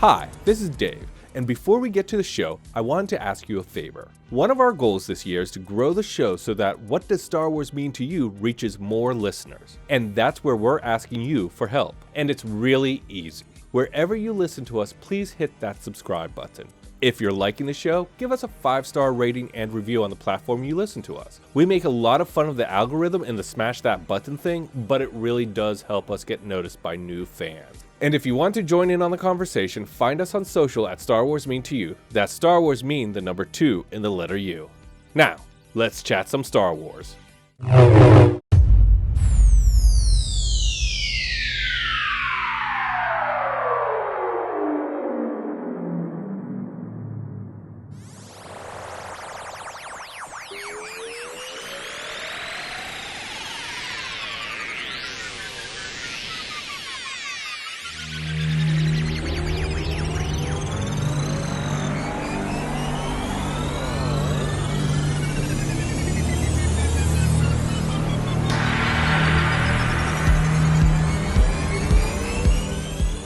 Hi, this is Dave, and before we get to the show, I wanted to ask you a favor. One of our goals this year is to grow the show so that What Does Star Wars Mean to You reaches more listeners. And that's where we're asking you for help. And it's really easy. Wherever you listen to us, please hit that subscribe button. If you're liking the show, give us a 5-star rating and review on the platform you listen to us. We make a lot of fun of the algorithm and the smash that button thing, but it really does help us get noticed by new fans. And if you want to join in on the conversation, find us on social at Star Wars Mean to You. That's Star Wars Mean, the number 2 in the letter U. Now, let's chat some Star Wars.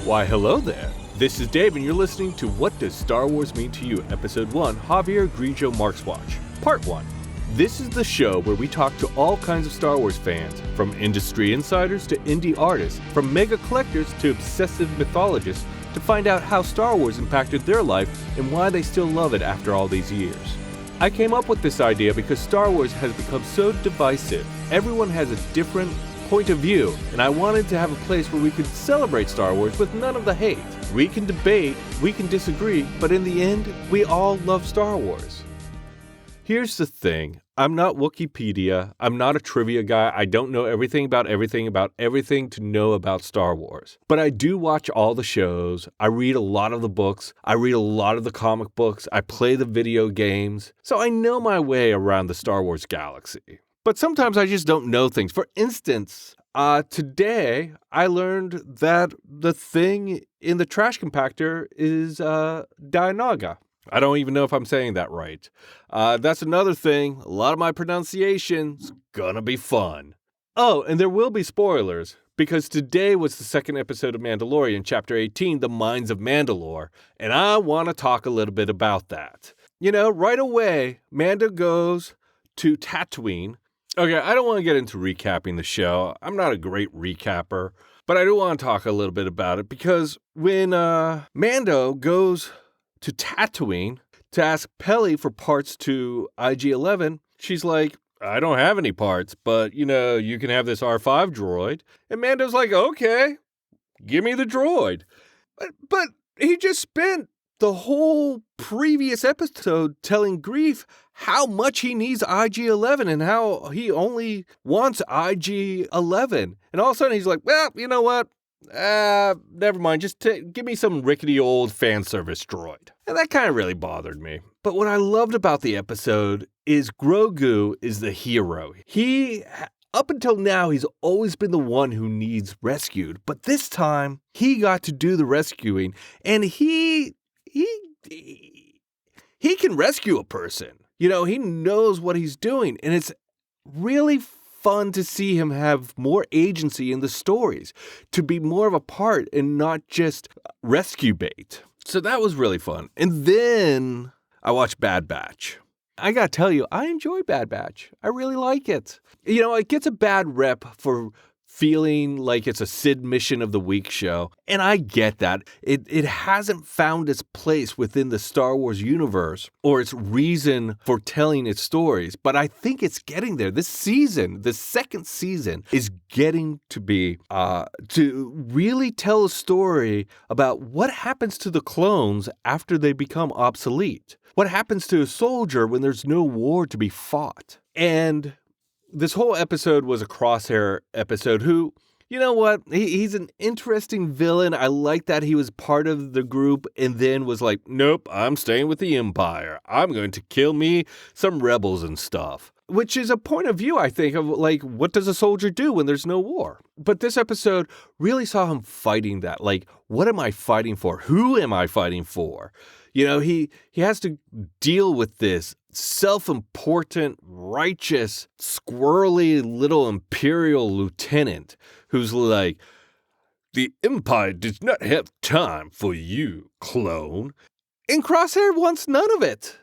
Why, hello there. This is Dave, and you're listening to What Does Star Wars Mean to You, Episode 1, Javier Grillo-Marxuach, Part 1. This is the show where we talk to all kinds of Star Wars fans, from industry insiders to indie artists, from mega collectors to obsessive mythologists, to find out how Star Wars impacted their life and why they still love it after all these years. I came up with this idea because Star Wars has become so divisive. Everyone has a different point of view, and I wanted to have a place where we could celebrate Star Wars with none of the hate. We can debate, we can disagree, but in the end, we all love Star Wars. Here's the thing, I'm not Wikipedia, I'm not a trivia guy, I don't know everything about everything to know about Star Wars. But I do watch all the shows, I read a lot of the books, I read a lot of the comic books, I play the video games, so I know my way around the Star Wars galaxy. But sometimes I just don't know things. For instance, today I learned that the thing in the trash compactor is Dianoga. I don't even know if I'm saying that right. That's another thing. A lot of my pronunciation's gonna be fun. Oh, and there will be spoilers, because today was the second episode of Mandalorian, Chapter 18, The Mines of Mandalore, and I want to talk a little bit about that. You know, right away, Mando goes to Tatooine. Okay, I don't want to get into recapping the show. I'm not a great recapper, but I do want to talk a little bit about it because when Mando goes to Tatooine to ask Peli for parts to IG-11, she's like, I don't have any parts, but, you can have this R5 droid. And Mando's like, okay, give me the droid. But he just spent the whole previous episode telling Greef how much he needs IG-11 and how he only wants IG-11. And all of a sudden he's like, well, you know what? Never mind. Just give me some rickety old fan service droid. And that kind of really bothered me. But what I loved about the episode is Grogu is the hero. Up until now, he's always been the one who needs rescued. But this time, he got to do the rescuing. And he can rescue a person. He knows what he's doing. And it's really fun to see him have more agency in the stories, to be more of a part and not just rescue bait. So that was really fun. And then I watched Bad Batch. I gotta tell you, I enjoy Bad Batch. I really like it. It gets a bad rep for feeling like it's a Sid Mission of the Week show. And I get that. It hasn't found its place within the Star Wars universe or its reason for telling its stories. But I think it's getting there. This season, the second season, is getting to be to really tell a story about what happens to the clones after they become obsolete. What happens to a soldier when there's no war to be fought. And this whole episode was a Crosshair episode who, you know what? He's an interesting villain. I like that he was part of the group and then was like, nope, I'm staying with the Empire. I'm going to kill me some rebels and stuff. Which is a point of view, I think, of like, what does a soldier do when there's no war? But this episode really saw him fighting that. Like, what am I fighting for? Who am I fighting for? He has to deal with this self-important, righteous, squirrely little imperial lieutenant who's like, The Empire does not have time for you, clone. And Crosshair wants none of it.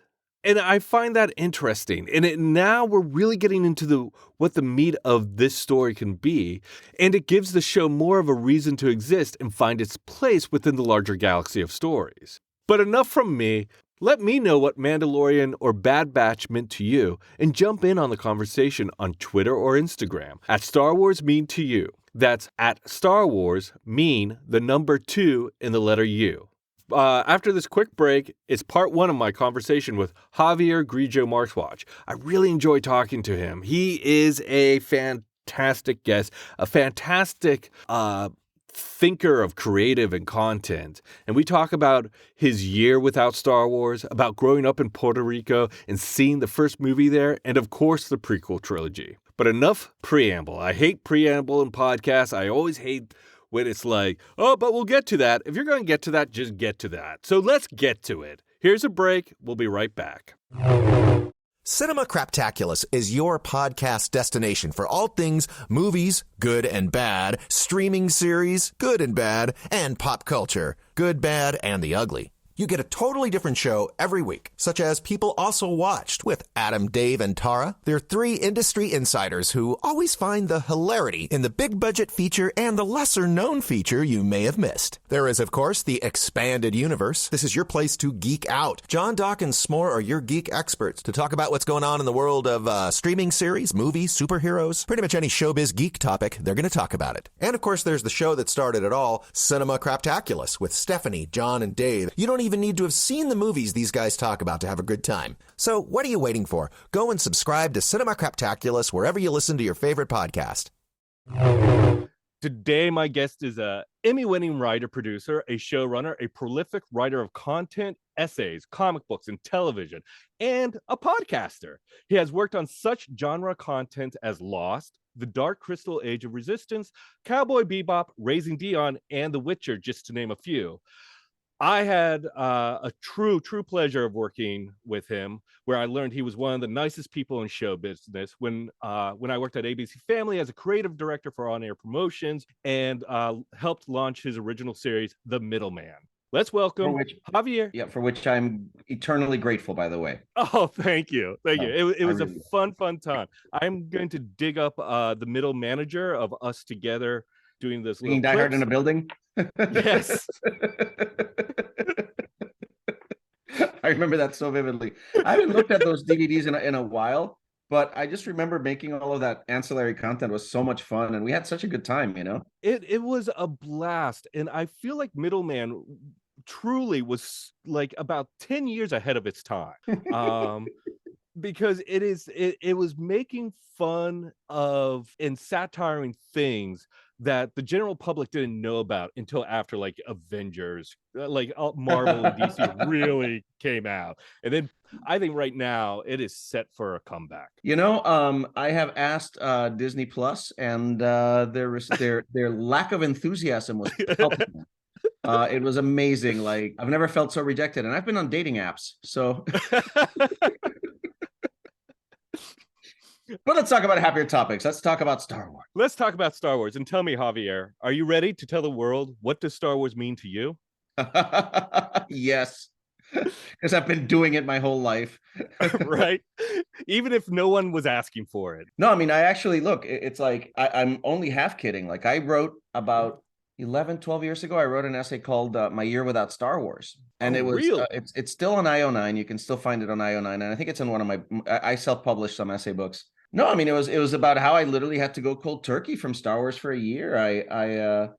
And I find that interesting. And now we're really getting into what the meat of this story can be. And it gives the show more of a reason to exist and find its place within the larger galaxy of stories. But enough from me. Let me know what Mandalorian or Bad Batch meant to you and jump in on the conversation on Twitter or Instagram at Star Wars Mean to You. That's at Star Wars Mean, the number 2 in the letter U. After this quick break, it's part 1 of my conversation with Javier Grillo-Marxuach. I really enjoy talking to him. He is a fantastic guest, a fantastic thinker of creative and content. And we talk about his year without Star Wars, about growing up in Puerto Rico and seeing the first movie there, and of course the prequel trilogy. But enough preamble. I hate preamble in podcasts. I always hate when it's like, oh, but we'll get to that. If you're going to get to that, just get to that. So let's get to it. Here's a break. We'll be right back. Cinema Craptaculous is your podcast destination for all things movies, good and bad, streaming series, good and bad, and pop culture, good, bad, and the ugly. You get a totally different show every week, such as People Also Watched with Adam, Dave, and Tara. They're 3 industry insiders who always find the hilarity in the big-budget feature and the lesser-known feature you may have missed. There is, of course, the Expanded Universe. This is your place to geek out. John, Doc, and S'more are your geek experts to talk about what's going on in the world of streaming series, movies, superheroes, pretty much any showbiz geek topic, they're going to talk about it. And, of course, there's the show that started it all, Cinema Craptaculous, with Stephanie, John, and Dave. You don't even need to have seen the movies these guys talk about to have a good time. So what are you waiting for? Go and subscribe to Cinema Craptaculous wherever you listen to your favorite podcast. Today, my guest is a Emmy-winning writer-producer, a showrunner, a prolific writer of content, essays, comic books, and television, and a podcaster. He has worked on such genre content as Lost, The Dark Crystal Age of Resistance, Cowboy Bebop, Raising Dion, and The Witcher, just to name a few. I had a true pleasure of working with him, where I learned he was one of the nicest people in show business when I worked at ABC Family as a creative director for on-air promotions and helped launch his original series, The Middleman. Let's welcome Javier. Yeah, for which I'm eternally grateful, by the way. Oh, thank you. It was really a fun time. I'm going to dig up the middle manager of us together doing this. Being Die Hard in a building? Yes. I remember that so vividly. I haven't looked at those DVDs in a while, but I just remember making all of that ancillary content was so much fun, and we had such a good time, you know? It was a blast, and I feel like Middleman truly was like about 10 years ahead of its time. Because it was making fun of and satiring things that the general public didn't know about until after like Avengers, like Marvel and DC really came out. And then I think right now it is set for a comeback. You know, I have asked Disney Plus, and their lack of enthusiasm was palpable. It was amazing. Like, I've never felt so rejected, and I've been on dating apps, so. But let's talk about happier topics. Let's talk about Star Wars. Let's talk about Star Wars. And tell me, Javier, are you ready to tell the world what does Star Wars mean to you? Yes, because I've been doing it my whole life. Right? Even if no one was asking for it. No, I mean, I actually, look, it's like, I'm only half kidding. Like, I wrote about 12 years ago, I wrote an essay called My Year Without Star Wars. And it was, it's still on IO9. You can still find it on IO9. And I think it's in one of I self-published some essay books. No, I mean, it was about how I literally had to go cold turkey from Star Wars for a year. I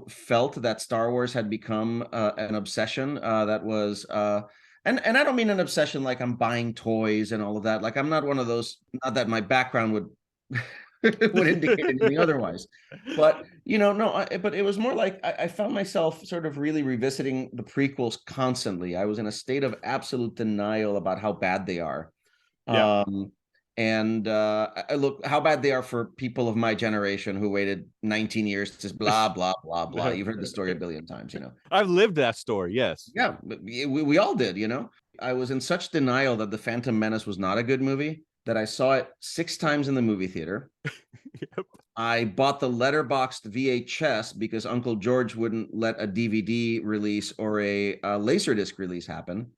felt that Star Wars had become an obsession that was, and I don't mean an obsession like I'm buying toys and all of that. Like, I'm not one of those, not that my background would would indicate anything otherwise. But, but it was more like I found myself sort of really revisiting the prequels constantly. I was in a state of absolute denial about how bad they are. Yeah. And look, how bad they are for people of my generation who waited 19 years to blah, blah, blah, blah. You've heard the story a billion times, I've lived that story, yes. Yeah, we all did, I was in such denial that The Phantom Menace was not a good movie that I saw it 6 times in the movie theater. Yep. I bought the letterboxed VHS because Uncle George wouldn't let a DVD release or a Laserdisc release happen.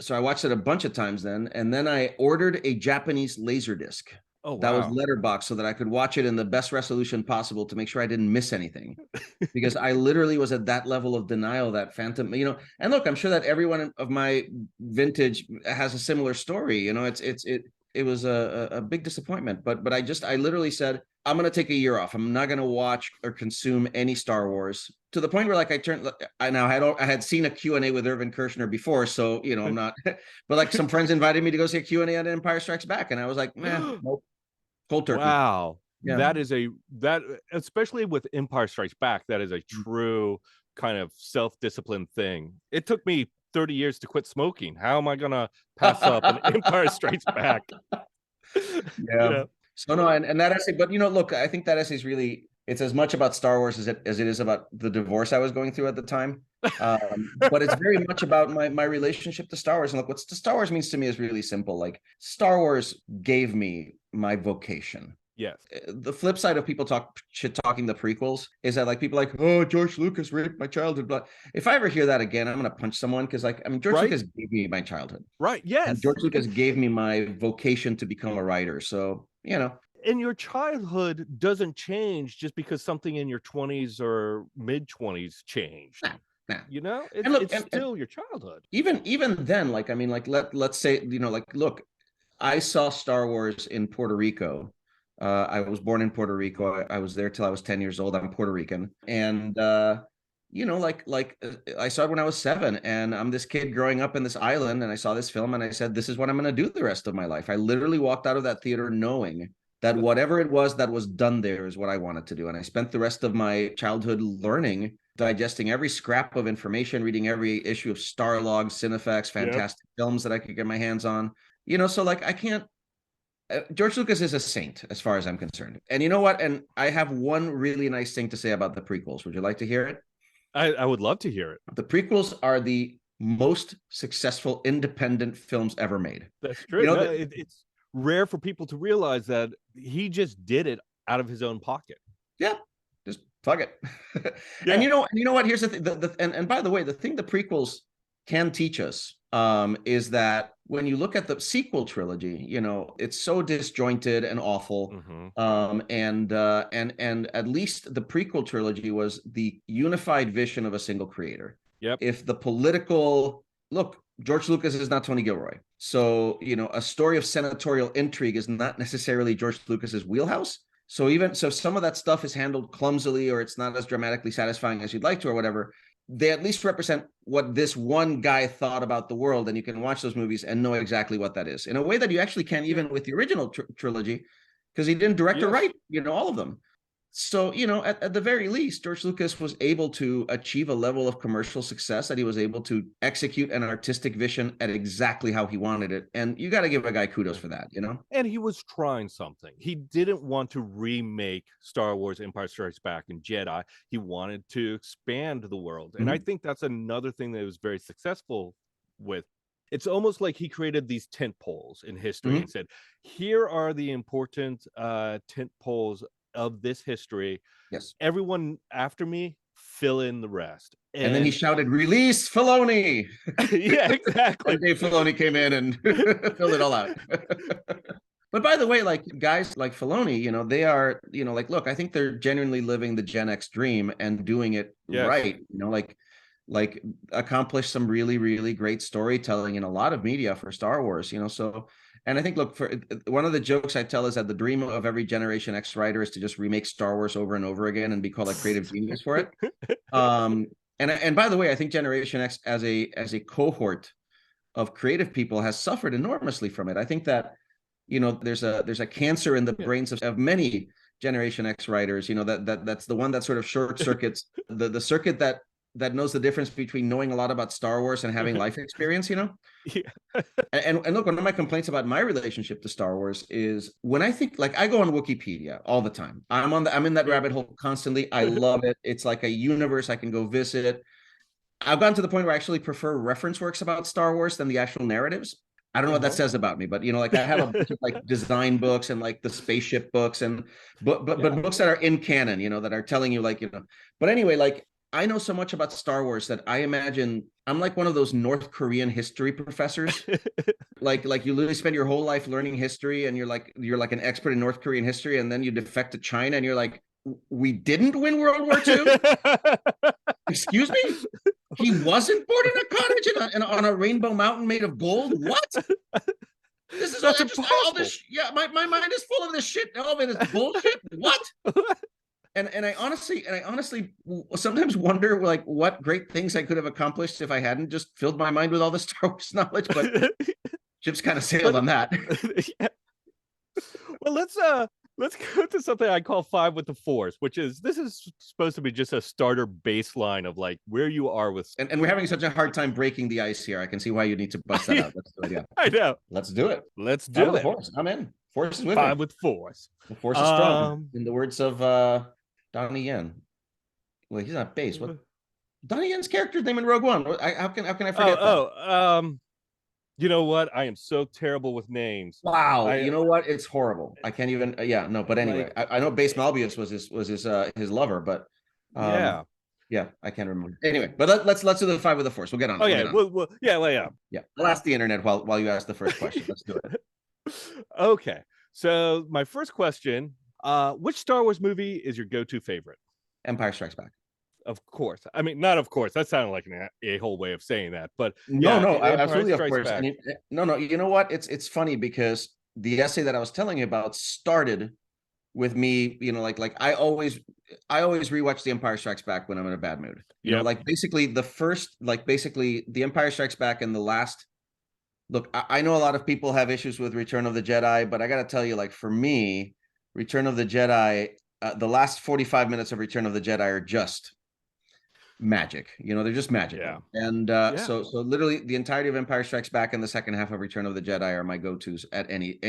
So I watched it a bunch of times then, and then I ordered a Japanese Laserdisc. Oh, wow. That was letterboxed so that I could watch it in the best resolution possible to make sure I didn't miss anything. Because I literally was at that level of denial that Phantom, and look, I'm sure that everyone of my vintage has a similar story. It was a big disappointment, but I literally said, I'm going to take a year off. I'm not going to watch or consume any Star Wars, to the point where like I had seen a Q&A with Irvin Kershner before. So, I'm not, but like some friends invited me to go see a Q&A on Empire Strikes Back. And I was like, man, nope. Cold turkey. Wow. Yeah. That especially with Empire Strikes Back, that is a true kind of self-disciplined thing. It took me 30 years to quit smoking. How am I gonna pass up an Empire Strikes Back? Yeah. So no, and that essay, but look, I think that essay is really, it's as much about Star Wars as it is about the divorce I was going through at the time. But it's very much about my relationship to Star Wars. And look, what Star Wars means to me is really simple. Like, Star Wars gave me my vocation. Yes. The flip side of people talking the prequels is that like people like, oh, George Lucas raped my childhood. But if I ever hear that again, I'm gonna punch someone, because George Lucas gave me my childhood. Right. Yes. And George Lucas gave me my vocation to become a writer. So, And your childhood doesn't change just because something in your 20s or mid 20s changed. Nah. It's still your childhood. Even then, let's say, look, I saw Star Wars in Puerto Rico. I was born in Puerto Rico. I was there till I was 10 years old. I'm Puerto Rican. And, I saw it when I was 7, and I'm this kid growing up in this island, and I saw this film and I said, this is what I'm going to do the rest of my life. I literally walked out of that theater knowing that whatever it was that was done there is what I wanted to do. And I spent the rest of my childhood learning, digesting every scrap of information, reading every issue of Starlog, Cinefex, fantastic films that I could get my hands on. So like, I can't, George Lucas is a saint as far as I'm concerned. And you know what? And I have one really nice thing to say about the prequels. Would you like to hear it? I would love to hear it. The prequels are the most successful independent films ever made. That's true. It's rare for people to realize that he just did it out of his own pocket. Yeah, just fuck it. Yeah. And you know what? Here's the thing. And by the way, the thing the prequels can teach us is that when you look at the sequel trilogy, it's so disjointed and awful. Mm-hmm. And at least the prequel trilogy was the unified vision of a single creator. Yep. If the political look, George Lucas is not Tony Gilroy. So, a story of senatorial intrigue is not necessarily George Lucas's wheelhouse. So some of that stuff is handled clumsily, or it's not as dramatically satisfying as you'd like to, or whatever. They at least represent what this one guy thought about the world, and you can watch those movies and know exactly what that is in a way that you actually can't even with the original trilogy, because he didn't direct or write, all of them. So, at the very least, George Lucas was able to achieve a level of commercial success that he was able to execute an artistic vision at exactly how he wanted it. And you got to give a guy kudos for that, And he was trying something. He didn't want to remake Star Wars, Empire Strikes Back, and Jedi. He wanted to expand the world. Mm-hmm. And I think that's another thing that he was very successful with. It's almost like he created these tent poles in history. Mm-hmm. And said, here are the important tent poles of this history. Yes. Everyone after me, fill in the rest. And then he shouted, "Release Filoni!" Yeah, exactly. And Dave Filoni came in and filled it all out. But by the way, like guys like Filoni, they are, look, I think they're genuinely living the Gen X dream and doing it right. Like accomplish some really, really great storytelling in a lot of media for Star Wars, so. And I think, look, for one of the jokes I tell is that the dream of every Generation X writer is to just remake Star Wars over and over again and be called a creative genius for it. And by the way, I think Generation X as a cohort of creative people has suffered enormously from it. I think that, there's a cancer in the brains of many Generation X writers, that's the one that sort of short circuits the circuit that knows the difference between knowing a lot about Star Wars and having life experience, Yeah. And look, one of my complaints about my relationship to Star Wars is when I think, like, I go on Wikipedia all the time. I'm in that rabbit hole constantly. I love it. It's like a universe I can go visit. I've gotten to the point where I actually prefer reference works about Star Wars than the actual narratives. I don't know what that says about me, but like I have a bunch of like design books and like the spaceship books and but books that are in canon, that are telling you like, but anyway, like I know so much about Star Wars that I imagine I'm like one of those North Korean history professors. like you literally spend your whole life learning history and you're like an expert in North Korean history, and then you defect to China and you're like, we didn't win World War II. Excuse me? He wasn't born in a cottage on a rainbow mountain made of gold? What? This is That's impossible. All this. Yeah, my mind is full of this shit. All of it is bullshit. What? And I honestly sometimes wonder like what great things I could have accomplished if I hadn't just filled my mind with all this Star Wars knowledge. But ship's kind of sailed on that. Yeah. Well, let's go to something I call 5 with the Force, which is this is supposed to be just a starter baseline of like where you are with. And we're having such a hard time breaking the ice here. I can see why you need to bust that out. That's the idea. I know. Let's do it. Let's do it. Force. I'm in. Force is with 5 me. with Force. The Force is strong. In the words of Donnie Yen. Well, he's not base. What? Donnie Yen's character's name in Rogue One. How can I forget that? You know what? I am so terrible with names. Wow. You know what? It's horrible. I can't even. No. But anyway, I know Base Malbius was his lover, but yeah, I can't remember. Anyway, but let's do the 5 with the Force. We'll get on. Okay. Yeah. I'll ask the internet while you ask the first question. Let's do it. Okay. So my first question: which Star Wars movie is your go-to favorite? Empire Strikes Back. Of course. I mean, not of course. That sounded like a whole way of saying that, but no, absolutely, of course. No. You know what? It's funny because the essay that I was telling you about started with me. Like I always rewatch The Empire Strikes Back when I'm in a bad mood. You know, like basically The Empire Strikes Back and the last. Look, I know a lot of people have issues with Return of the Jedi, but I got to tell you, like for me, Return of the Jedi, the last 45 minutes of Return of the Jedi are just magic. They're just magic. And so literally the entirety of Empire Strikes Back and the second half of Return of the Jedi are my go-tos at any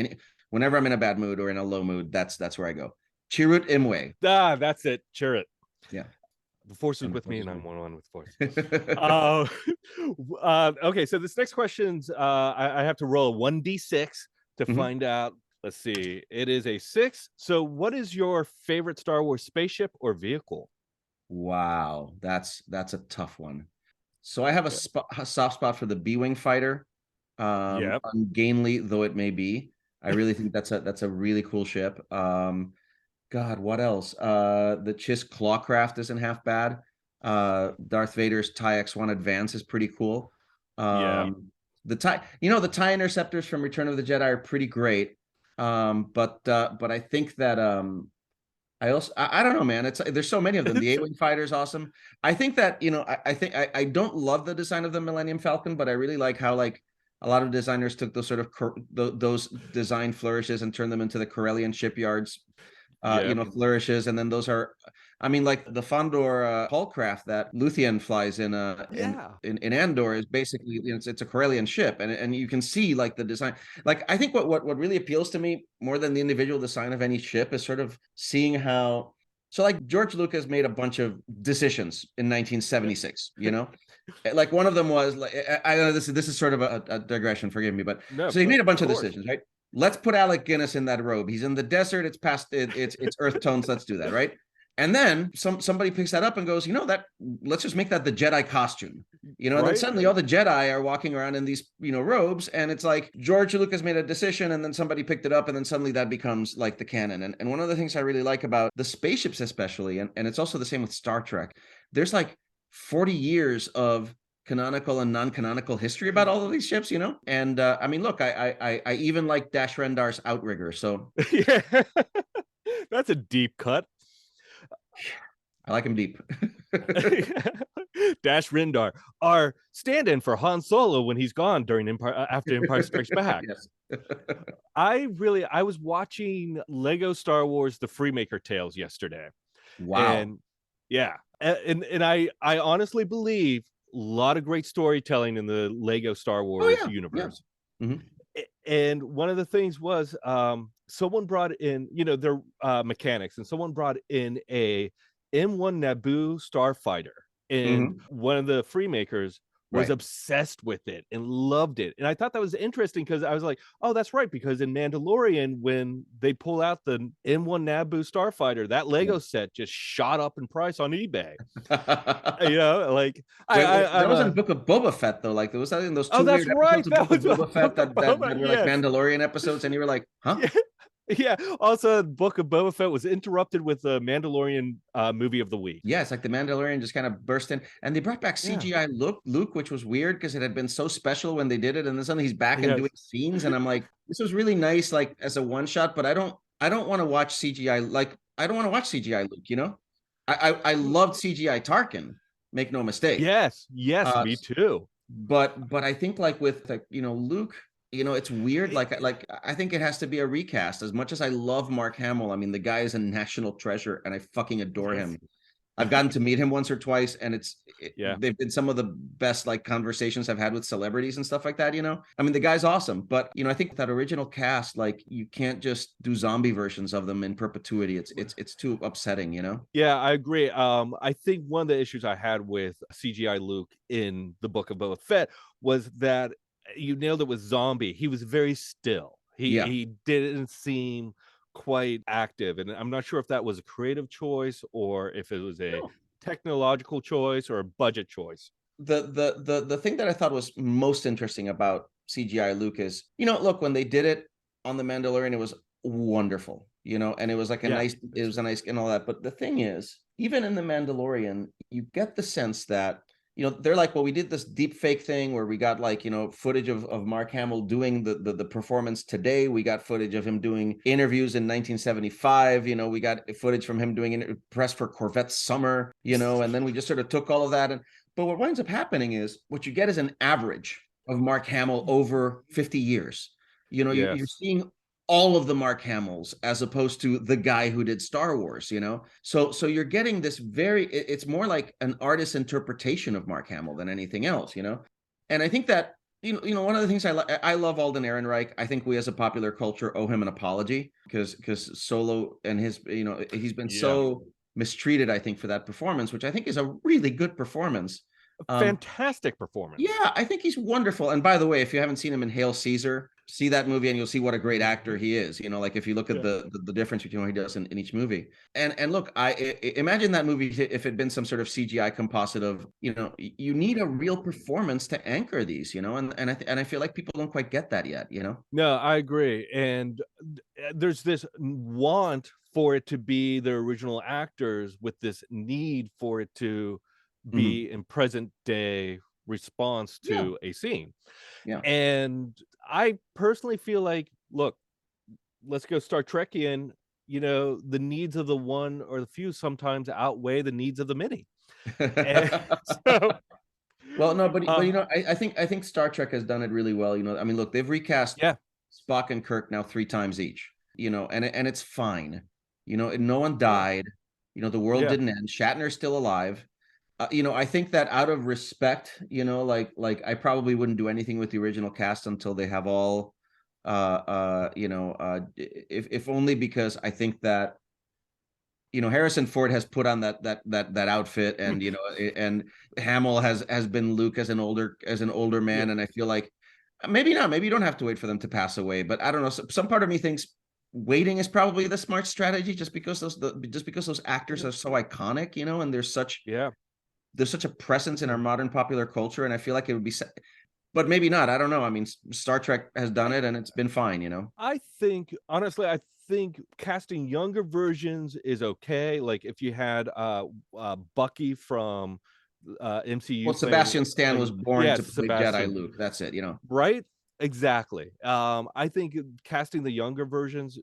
whenever I'm in a bad mood or in a low mood. That's where I go. Chirrut Imwe. That's it. Chirrut. Yeah. The Force is with me, and I'm one with Force. Okay, so this next question's I have to roll a 1d6 to find out. Let's see. It is a 6. So, what is your favorite Star Wars spaceship or vehicle? Wow, that's a tough one. So I have a soft spot for the B-wing fighter. Ungainly though it may be, I really think that's a really cool ship. God, what else? The Chiss Clawcraft isn't half bad. Darth Vader's TIE X-1 Advance is pretty cool. The TIE Interceptors from Return of the Jedi are pretty great. But I think that I don't know, man. There's so many of them. The A-wing fighter is awesome. I think that I don't love the design of the Millennium Falcon, but I really like how like a lot of designers took those sort of those design flourishes and turned them into the Corellian shipyards. Flourishes, and then those are, I mean, like the Fondor Hullcraft that Luthien flies in Andor is basically it's a Corellian ship, and you can see like the design. Like I think what really appeals to me more than the individual design of any ship is sort of seeing how. So like George Lucas made a bunch of decisions in 1976. Like one of them was like I know this is sort of a digression. Forgive me, but so he made a bunch of decisions, right? Let's put Alec Guinness in that robe. He's in the desert. It's past it's earth tones. Let's do that, right? And then somebody picks that up and goes, let's just make that the Jedi costume, and then suddenly all the Jedi are walking around in these, robes. And it's like George Lucas made a decision and then somebody picked it up and then suddenly that becomes like the canon. And one of the things I really like about the spaceships, especially, and it's also the same with Star Trek, there's like 40 years of canonical and non-canonical history about all of these ships, and I mean, look, I even like Dash Rendar's Outrigger, so yeah. That's a deep cut. I like him deep. Dash Rendar, our stand-in for Han Solo when he's gone during after Empire Strikes Back. Yes. I was watching Lego Star Wars: The Freemaker Tales yesterday. Wow. And yeah, and I honestly believe a lot of great storytelling in the Lego Star Wars universe. Yeah. Mm-hmm. And one of the things was someone brought in, their mechanics, and someone brought in a M1 Naboo starfighter, and one of the Freemakers was obsessed with it and loved it. And I thought that was interesting because I was like, oh, that's right. Because in Mandalorian, when they pull out the M1 Naboo starfighter, that Lego set just shot up in price on eBay. Like that was in Book of Boba Fett though. Like there was in those two weird episodes of Book of Boba Fett that were like Mandalorian episodes, and you were like, huh? Yeah. Also, Book of Boba Fett was interrupted with the Mandalorian movie of the week. Yeah, it's like the Mandalorian just kind of burst in, and they brought back CGI Luke, which was weird because it had been so special when they did it, and then suddenly he's back and doing scenes, and I'm like, this was really nice, like as a one shot, but I don't want to watch CGI. Like I don't want to watch CGI Luke. You know, I loved CGI Tarkin. Make no mistake. Yes, me too. But I think like with Luke. It's weird. Like I think it has to be a recast. As much as I love Mark Hamill, I mean, the guy is a national treasure, and I fucking adore him. I've gotten to meet him once or twice, and they've been some of the best like conversations I've had with celebrities and stuff like that. I mean, the guy's awesome, but I think that original cast, like, you can't just do zombie versions of them in perpetuity. It's too upsetting. Yeah, I agree. I think one of the issues I had with CGI Luke in the Book of Boba Fett was that you nailed it with zombie. He was very still. He didn't seem quite active, and I'm not sure if that was a creative choice or if it was a technological choice or a budget choice. The thing that I thought was most interesting about CGI Luke is, look, when they did it on The Mandalorian, it was wonderful, and it was like it was a nice and all that. But the thing is, even in The Mandalorian, you get the sense that they're like, well, we did this deep fake thing where we got like, footage of Mark Hamill doing the performance today. We got footage of him doing interviews in 1975. We got footage from him doing press for Corvette Summer, and then we just sort of took all of that. But what winds up happening is what you get is an average of Mark Hamill over 50 years. You're seeing all of the Mark Hamills as opposed to the guy who did Star Wars, so you're getting this it's more like an artist's interpretation of Mark Hamill than anything else, and I think that one of the things I love Alden Ehrenreich. I think we as a popular culture owe him an apology because Solo and his he's been so mistreated, I think, for that performance, which I think is a really good performance. Fantastic performance. Yeah, I think he's wonderful. And by the way, if you haven't seen him in Hail Caesar, see that movie and you'll see what a great actor he is. Like if you look at the difference between what he does in each movie. And look, I imagine that movie if it had been some sort of CGI composite of, you need a real performance to anchor these, and I feel like people don't quite get that yet, No, I agree. And there's this want for it to be the original actors with this need for it to be in present day response to a scene. And I personally feel like, look, let's go Star Trekian, the needs of the one or the few sometimes outweigh the needs of the many. Well, no, but I think Star Trek has done it really well. I mean, look, they've recast Spock and Kirk now 3 times each, and it's fine. No one died. The world didn't end. Shatner's still alive. I think that out of respect, like I probably wouldn't do anything with the original cast until they have all, if only because I think that, Harrison Ford has put on that outfit, and and Hamill has been Luke as an older man, and I feel like maybe not. Maybe you don't have to wait for them to pass away, but I don't know. Some part of me thinks waiting is probably the smart strategy, just because those actors are so iconic, and there's such a presence in our modern popular culture, and I feel like it would be, but maybe not. I don't know. I mean, Star Trek has done it, and it's been fine. I think casting younger versions is okay. Like if you had Bucky from MCU. Well, Sebastian Stan was born to play Jedi Luke. That's it. Right? Exactly. I think casting the younger versions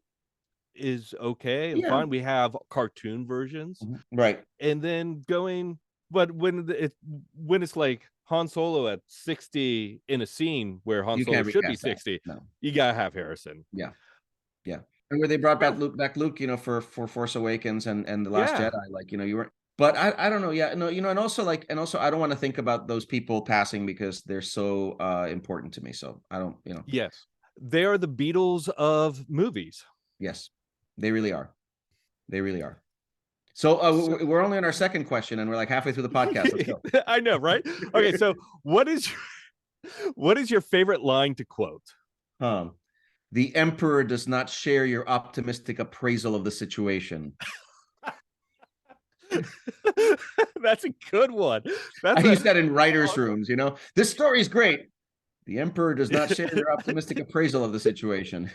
is okay and fine. We have cartoon versions, right? And then but when it's like Han Solo at 60 in a scene where Han Solo should be 60, you gotta have Harrison. Yeah. And where they brought back Luke, for Force Awakens and the Last Jedi, like you were. But I don't know. Yeah, no, and also I don't want to think about those people passing because they're so important to me. So I don't, Yes, they are the Beatles of movies. Yes, they really are. They really are. So we're only on our second question, and we're like halfway through the podcast. Let's go. I know, right? Okay, so what is your favorite line to quote? The emperor does not share your optimistic appraisal of the situation. That's a good one. I use that in writers' rooms. This story is great. The emperor does not share your optimistic appraisal of the situation.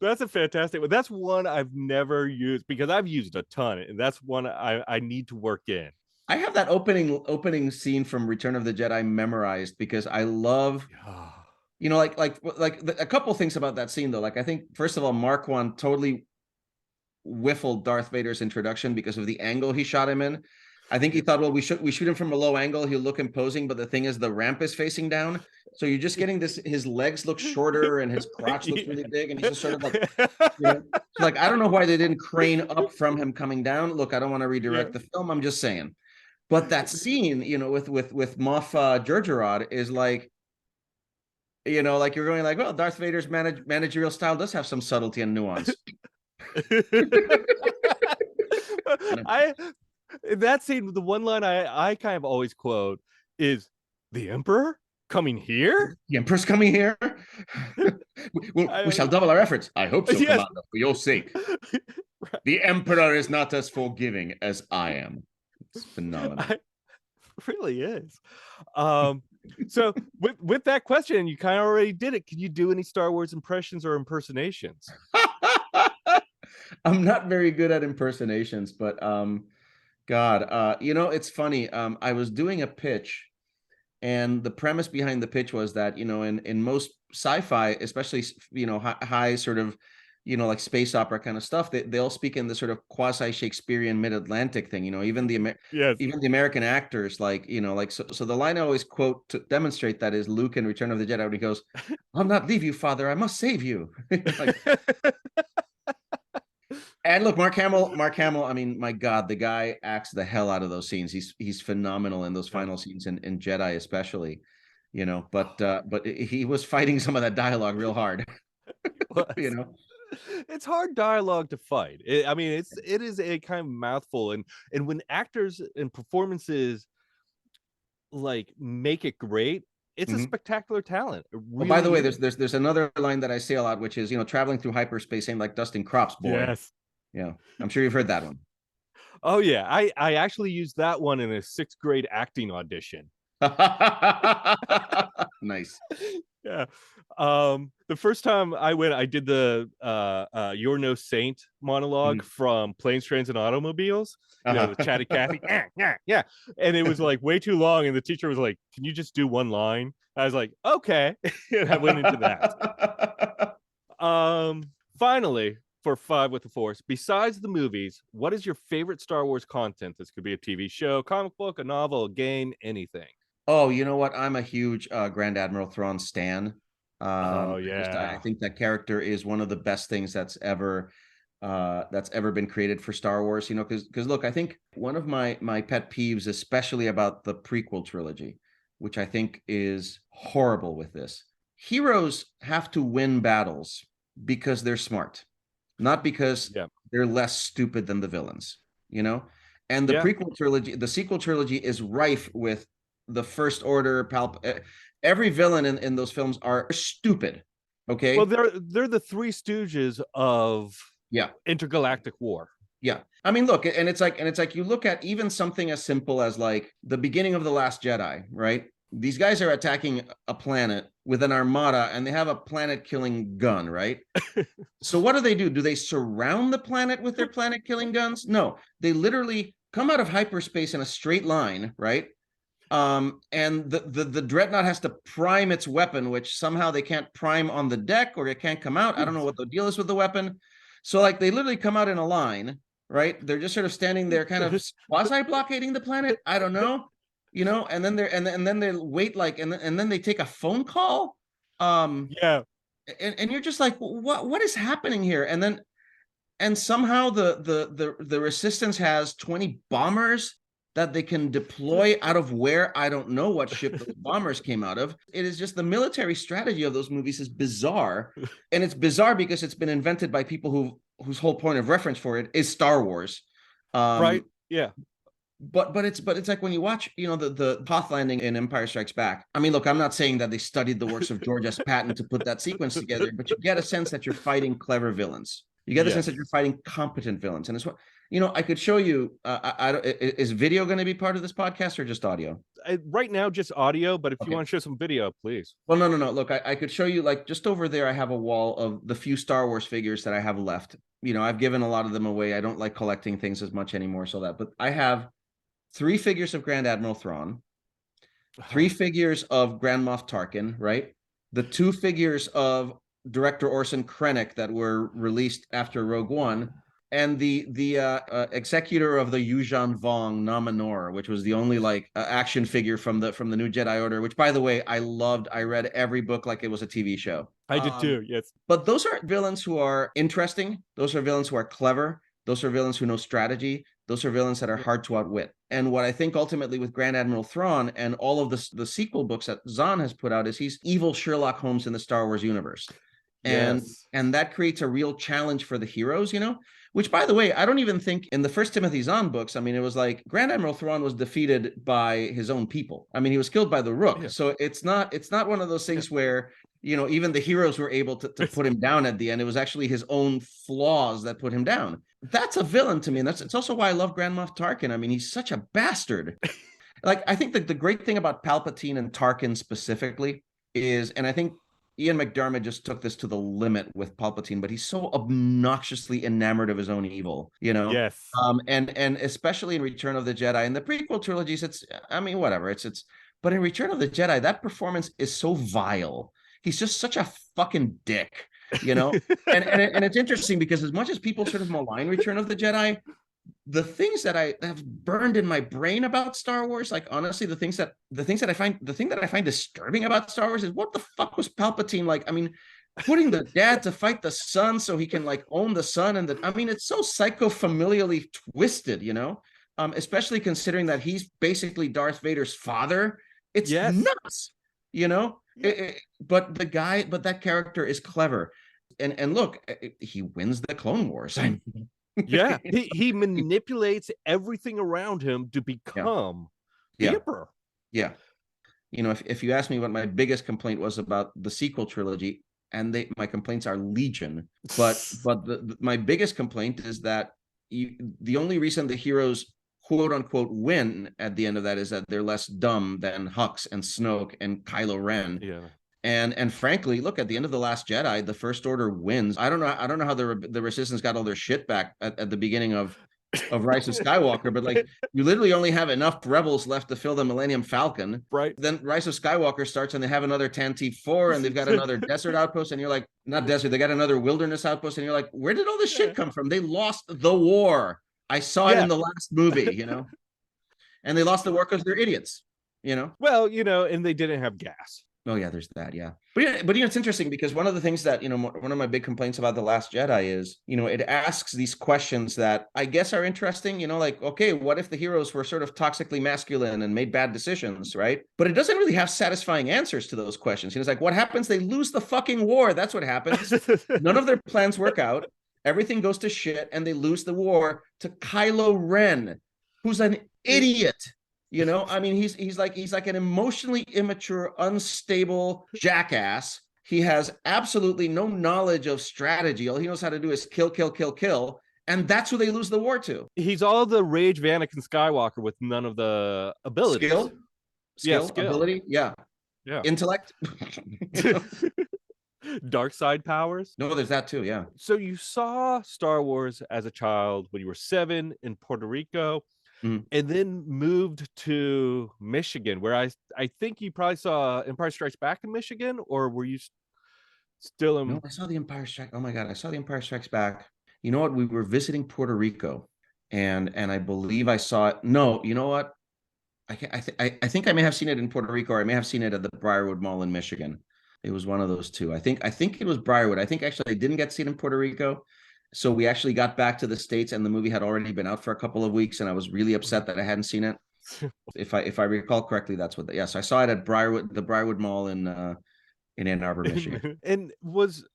That's a fantastic one. That's one I've never used because I've used a ton, and that's one I need to work in. I have that opening scene from Return of the Jedi memorized because I love, like a couple things about that scene though. Like I think first of all, Mark I totally whiffled Darth Vader's introduction because of the angle he shot him in. I think he thought, well, we shoot him from a low angle, he'll look imposing, but the thing is the ramp is facing down. So you're just getting his legs look shorter and his crotch looks really big. And he's just sort of like, I don't know why they didn't crane up from him coming down. Look, I don't want to redirect the film. I'm just saying. But that scene, with Moff Jerjerrod is like, like you're going like, well, Darth Vader's managerial style does have some subtlety and nuance. That scene, the one line I kind of always quote is, "The Emperor coming here? The Emperor's coming here? we shall double our efforts. I hope so, yes. Commander, for your sake. Right. The Emperor is not as forgiving as I am." It's phenomenal. It really is. So with that question, you kind of already did it. Can you do any Star Wars impressions or impersonations? I'm not very good at impersonations, but God, it's funny. I was doing a pitch, and the premise behind the pitch was that, in most sci-fi, especially, high sort of, like space opera kind of stuff, they'll speak in the sort of quasi-Shakespearean mid-Atlantic thing, even the American actors, so the line I always quote to demonstrate that is Luke in Return of the Jedi, when he goes, "I'll not leave you, Father, I must save you." And look, Mark Hamill, I mean, my God, the guy acts the hell out of those scenes. He's phenomenal in those final scenes in Jedi, especially, but he was fighting some of that dialogue real hard. It's hard dialogue to fight. It is a kind of mouthful, and when actors and performances like make it great, it's a spectacular talent. Really, by the way, there's another line that I say a lot, which is, traveling through hyperspace ain't like dusting crops, boy. Yes. Yeah, I'm sure you've heard that one. Oh yeah, I actually used that one in a 6th grade acting audition. Nice. Yeah. The first time I went, I did the "You're No Saint" monologue from Planes, Trains, and Automobiles. The chatty Cathy. Yeah. And it was like way too long, and the teacher was like, "Can you just do one line?" I was like, "Okay." And I went into that. Finally, for 5 with the Force, besides the movies, what is your favorite Star Wars content? This could be a TV show, comic book, a novel, a game, anything. Oh, you know what? I'm a huge Grand Admiral Thrawn stan. Oh yeah, I think that character is one of the best things that's ever been created for Star Wars. Because look, I think one of my pet peeves, especially about the prequel trilogy, which I think is horrible with this, heroes have to win battles because they're smart, not because they're less stupid than the villains. And the prequel trilogy, the sequel trilogy, is rife with the First Order, every villain in those films are stupid. Okay. Well, they're the Three Stooges of intergalactic war. Yeah. I mean, look, and it's like you look at even something as simple as like the beginning of The Last Jedi, right? These guys are attacking a planet with an armada, and they have a planet-killing gun, right? So what do? Do they surround the planet with their planet-killing guns? No, they literally come out of hyperspace in a straight line, right? And the dreadnought has to prime its weapon, which somehow they can't prime on the deck, or it can't come out. I don't know what the deal is with the weapon. So like they literally come out in a line, right? They're just sort of standing there, kind of quasi-blockading the planet. I don't know, and then they wait, like, and then they take a phone call. And you're just like, what is happening here? And somehow the Resistance has 20 bombers that they can deploy out of where, I don't know what ship those bombers came out of. It is just the military strategy of those movies is bizarre. And it's bizarre because it's been invented by people who whose whole point of reference for it is Star Wars. Right. Yeah. But it's like when you watch, the Hoth landing in Empire Strikes Back. I mean, look, I'm not saying that they studied the works of George S. Patton to put that sequence together, but you get a sense that you're fighting clever villains. You get a sense that you're fighting competent villains, and it's what I could show you. Is video going to be part of this podcast or just audio? Right now, just audio. But if you want to show some video, please. Well, no. Look, I could show you, like, just over there. I have a wall of the few Star Wars figures that I have left. I've given a lot of them away. I don't like collecting things as much anymore, but I have 3 figures of Grand Admiral Thrawn, 3 figures of Grand Moff Tarkin, right? The 2 figures of Director Orson Krennic that were released after Rogue One, and the executor of the Yuuzhan Vong Nominor, which was the only action figure from the New Jedi Order, which, by the way, I loved. I read every book like it was a TV show. I did too, yes. But those are villains who are interesting. Those are villains who are clever. Those are villains who know strategy. Those are villains that are hard to outwit. And what I think ultimately with Grand Admiral Thrawn and all of the sequel books that Zahn has put out is he's evil Sherlock Holmes in the Star Wars universe. And that creates a real challenge for the heroes, which, by the way, I don't even think in the first Timothy Zahn books, I mean, it was like Grand Admiral Thrawn was defeated by his own people. I mean, he was killed by the Rook. Yeah. So it's not one of those things where, even the heroes were able to put him down at the end. It was actually his own flaws that put him down. That's a villain to me. And it's also why I love Grand Moff Tarkin. I mean, he's such a bastard. I think that the great thing about Palpatine and Tarkin specifically is, and I think Ian McDiarmid just took this to the limit with Palpatine, but he's so obnoxiously enamored of his own evil, Yes. And especially in Return of the Jedi and the prequel trilogies, but in Return of the Jedi, that performance is so vile. He's just such a fucking dick, and it's interesting because as much as people sort of malign Return of the Jedi, the things that I have burned in my brain about Star Wars, like, honestly, the thing that I find disturbing about Star Wars is, what the fuck was Palpatine like? I mean, putting the dad to fight the son so he can own the son, it's so psychofamilially twisted, especially considering that he's basically Darth Vader's father. It's nuts, but that character is clever, and look, he wins the Clone Wars. Yeah, he manipulates everything around him to become the Emperor. Yeah. If you ask me what my biggest complaint was about the sequel trilogy, and my complaints are legion, but my biggest complaint is that the only reason the heroes quote unquote win at the end of that is that they're less dumb than Hux and Snoke and Kylo Ren. Yeah. And frankly, look, at the end of The Last Jedi, the First Order wins. I don't know how the Resistance got all their shit back at the beginning of Rise of Skywalker, but you literally only have enough rebels left to fill the Millennium Falcon. Right. Then Rise of Skywalker starts, and they have another Tantive 4, and they've got another desert outpost, and you're like, not desert, they got another wilderness outpost, and you're like, where did all this shit come from? They lost the war. I saw it in the last movie, and they lost the war because they're idiots, Well, and they didn't have gas. Oh yeah, there's that. Yeah, but it's interesting because one of the things that one of my big complaints about The Last Jedi is it asks these questions that I guess are interesting. Okay, what if the heroes were sort of toxically masculine and made bad decisions, right? But it doesn't really have satisfying answers to those questions. It's like, what happens? They lose the fucking war. That's what happens. None of their plans work out. Everything goes to shit, and they lose the war to Kylo Ren, who's an idiot. He's like an emotionally immature, unstable jackass. He has absolutely no knowledge of strategy. All he knows how to do is kill, kill, kill, kill. And that's who they lose the war to. He's all the rage of Anakin Skywalker with none of the abilities. Skill. Ability. Yeah. Intellect. Dark side powers. No, there's that too. Yeah. So you saw Star Wars as a child when you were 7 in Puerto Rico. And then moved to Michigan, where I think you probably saw Empire Strikes Back in Michigan, or were you still in? No, I saw the Empire Strikes. Oh my God, I saw the Empire Strikes Back. You know what? We were visiting Puerto Rico, and I believe I saw it. No, you know what? I think I may have seen it in Puerto Rico, or I may have seen it at the Briarwood Mall in Michigan. It was one of those two. I think it was Briarwood. I think actually I didn't get to see it in Puerto Rico. So we actually got back to the States, and the movie had already been out for a couple of weeks, and I was really upset that I hadn't seen it. If I recall correctly, that's what. So I saw it at the Briarwood Mall in Ann Arbor, Michigan. And was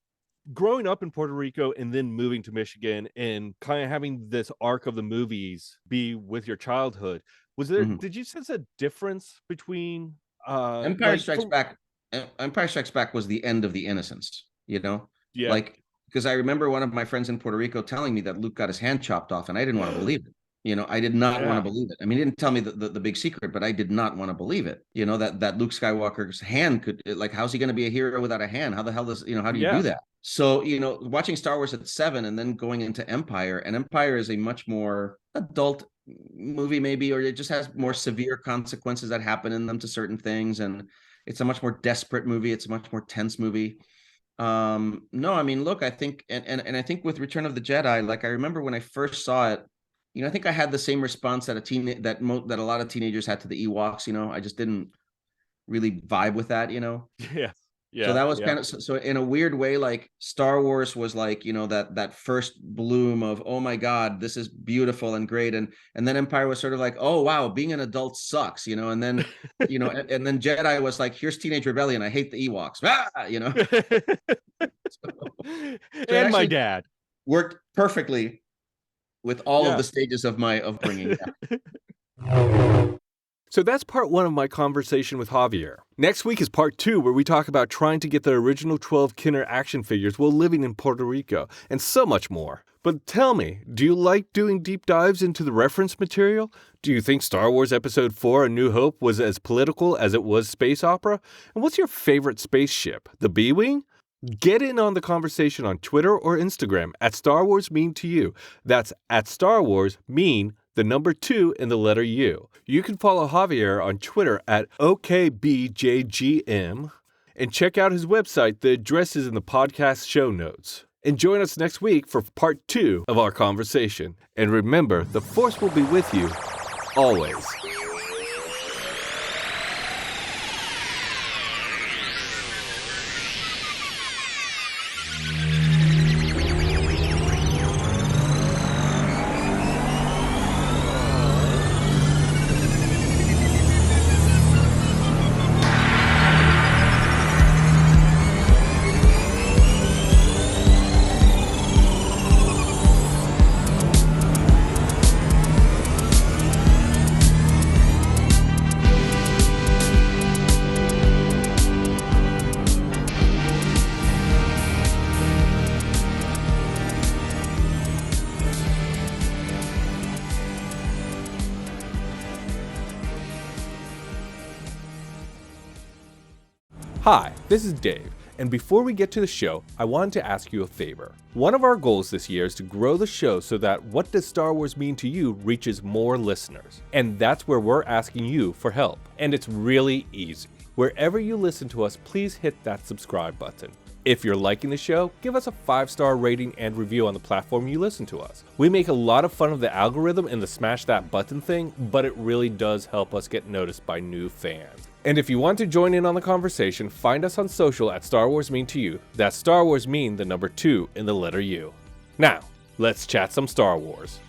growing up in Puerto Rico and then moving to Michigan and kind of having this arc of the movies be with your childhood, did you sense a difference between Empire Strikes Back? Empire Strikes Back was the end of the innocence, Yeah. Like, because I remember one of my friends in Puerto Rico telling me that Luke got his hand chopped off, and I didn't want to believe it. I did not want to believe it. I mean, he didn't tell me the big secret, but I did not want to believe it. That Luke Skywalker's hand could, like, how's he going to be a hero without a hand? How the hell does, how do you do that? So, watching Star Wars at 7 and then going into Empire, and Empire is a much more adult movie, maybe, or it just has more severe consequences that happen in them to certain things. And it's a much more desperate movie. It's a much more tense movie. No, I mean, look, I think, and I think with Return of the Jedi, like, I remember when I first saw it, I think I had the same response that that a lot of teenagers had to the Ewoks. I just didn't really vibe with that. Yeah. Yeah. So that was kind of, so in a weird way, like, Star Wars was like, that first bloom of, oh my God, this is beautiful and great. And then Empire was sort of like, oh wow, being an adult sucks, and then, and then Jedi was like, here's Teenage Rebellion. I hate the Ewoks. So and my dad worked perfectly with all of the stages of my upbringing. So that's part 1 of my conversation with Javier. Next week is part 2, where we talk about trying to get the original 12 Kenner action figures while living in Puerto Rico, and so much more. But tell me, do you like doing deep dives into the reference material? Do you think Star Wars Episode 4 A New Hope was as political as it was space opera? And what's your favorite spaceship, the B-Wing? Get in on the conversation on Twitter or Instagram at Star Wars Mean to You. That's at Star Wars Mean, the number 2 and the letter U. You can follow Javier on Twitter at OKBJGM and check out his website. The address is in the podcast show notes. And join us next week for part 2 of our conversation. And remember, the Force will be with you always. Hi, this is Dave, and before we get to the show, I wanted to ask you a favor. One of our goals this year is to grow the show so that What Does Star Wars Mean to You reaches more listeners, and that's where we're asking you for help. And it's really easy. Wherever you listen to us, please hit that subscribe button. If you're liking the show, give us a 5-star rating and review on the platform you listen to us. We make a lot of fun of the algorithm and the smash that button thing, but it really does help us get noticed by new fans. And if you want to join in on the conversation, find us on social at Star Wars Mean to You. That's Star Wars Mean, the number 2 and the letter U. Now, let's chat some Star Wars.